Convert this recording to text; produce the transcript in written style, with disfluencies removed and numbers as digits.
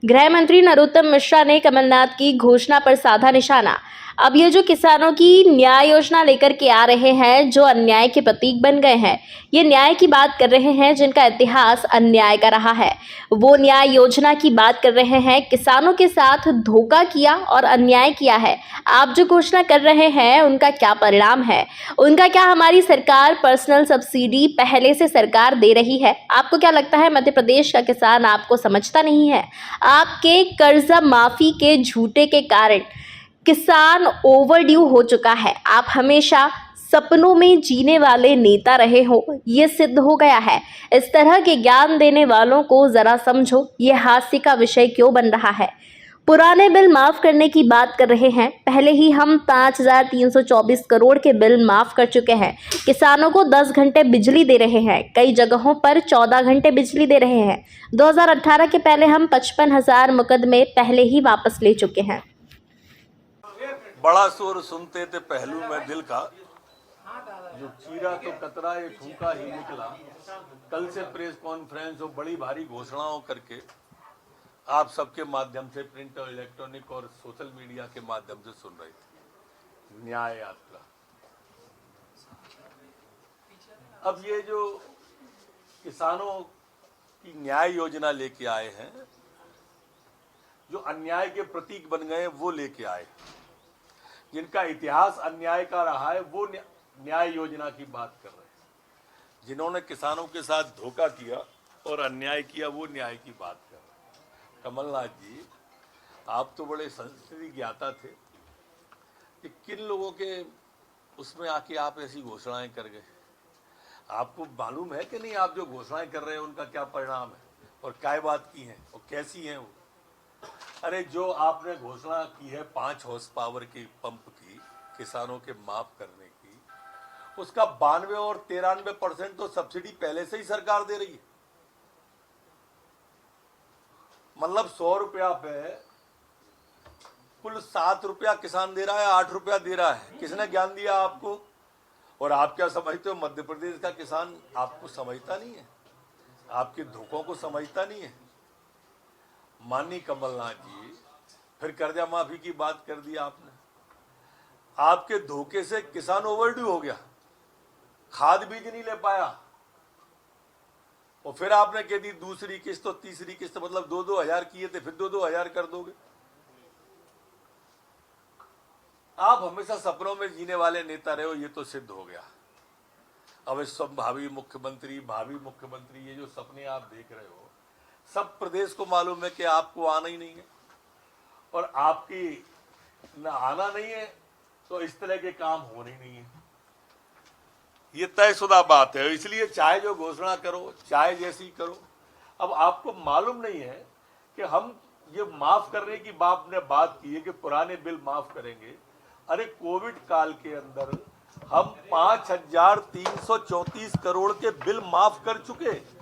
गृह मंत्री नरोत्तम मिश्रा ने कमलनाथ की घोषणा पर साधा निशाना। अब ये जो किसानों की न्याय योजना लेकर के आ रहे हैं, जो अन्याय के प्रतीक बन गए हैं, ये न्याय की बात कर रहे हैं जिनका इतिहास अन्याय का रहा है। वो न्याय योजना की बात कर रहे हैं, किसानों के साथ धोखा किया और अन्याय किया है। आप जो घोषणा कर रहे हैं उनका क्या परिणाम है? उनका क्या हमारी सरकार पर्सनल सब्सिडी पहले से सरकार दे रही है? आपको क्या लगता है मध्य प्रदेश का किसान आपको समझता नहीं है? आपके कर्जा माफी के झूठे के कारण किसान ओवरड्यू हो चुका है। आप हमेशा सपनों में जीने वाले नेता रहे हो, ये सिद्ध हो गया है। इस तरह के ज्ञान देने वालों को जरा समझो, ये हास्य का विषय क्यों बन रहा है। पुराने बिल माफ करने की बात कर रहे हैं। पहले ही हम 5,324 करोड़ के बिल माफ कर चुके हैं। किसानों को 10 घंटे बिजली दे रहे हैं, कई जगहों पर 14 घंटे बिजली दे रहे हैं। 2018 के पहले हम 55,000 मुकदमे पहले ही वापस ले चुके हैं। बड़ा शोर सुनते थे पहलू में दिल का, जो चीरा तो कतरा ये ठूका ही निकला। कल से प्रेस कॉन्फ्रेंस और बड़ी भारी घोषणाओं करके आप सबके माध्यम से, प्रिंट और इलेक्ट्रॉनिक और सोशल मीडिया के माध्यम से सुन रहे थे न्याय यात्रा। अब ये जो किसानों की न्याय योजना लेके आए हैं, जो अन्याय के प्रतीक बन गए वो लेके आए, जिनका इतिहास अन्याय का रहा है, वो न्याय योजना की बात कर रहे हैं। जिन्होंने किसानों के साथ धोखा किया और अन्याय किया, वो न्याय की बात कर रहे हैं। कमलनाथ जी, आप तो बड़े संस्कृति ज्ञाता थे कि किन लोगों के उसमें आके आप ऐसी घोषणाएं कर गए। आपको मालूम है कि नहीं, आप जो घोषणाएं कर रहे हैं उनका क्या परिणाम है और क्या बात की है और कैसी है वो। अरे जो आपने घोषणा की है 5 हॉर्स पावर की पंप की किसानों के माफ करने की, उसका 92 और 93% तो सब्सिडी पहले से ही सरकार दे रही है। मतलब 100 रुपया पे कुल 7 रुपया किसान दे रहा है, 8 रुपया दे रहा है। किसने ज्ञान दिया आपको? और आप क्या समझते हो मध्य प्रदेश का किसान आपको समझता नहीं है, आपके धोखों को समझता नहीं है? माननीय कमलनाथ जी, फिर कर्जा माफी की बात कर दी आपने। आपके धोखे से किसान ओवरड्यू हो गया, खाद बीज नहीं ले पाया, और फिर आपने कह दी दूसरी किस्त और तीसरी किस्त, मतलब 2-2 हजार किए थे, फिर 2-2 हजार कर दोगे। आप हमेशा सपनों में जीने वाले नेता रहे हो, ये तो सिद्ध हो गया। अब इस सब भावी मुख्यमंत्री ये जो सपने आप देख रहे हो, सब प्रदेश को मालूम है कि आपको आना ही नहीं है, और आपकी ना आना नहीं है तो इस तरह के काम होने ही नहीं है। ये तयशुदा बात है। इसलिए चाहे जो घोषणा करो, चाहे जैसी करो, अब आपको मालूम नहीं है कि हम ये माफ करने की बात की है कि पुराने बिल माफ करेंगे। अरे कोविड काल के अंदर हम 5,334 करोड़ के बिल माफ कर चुके।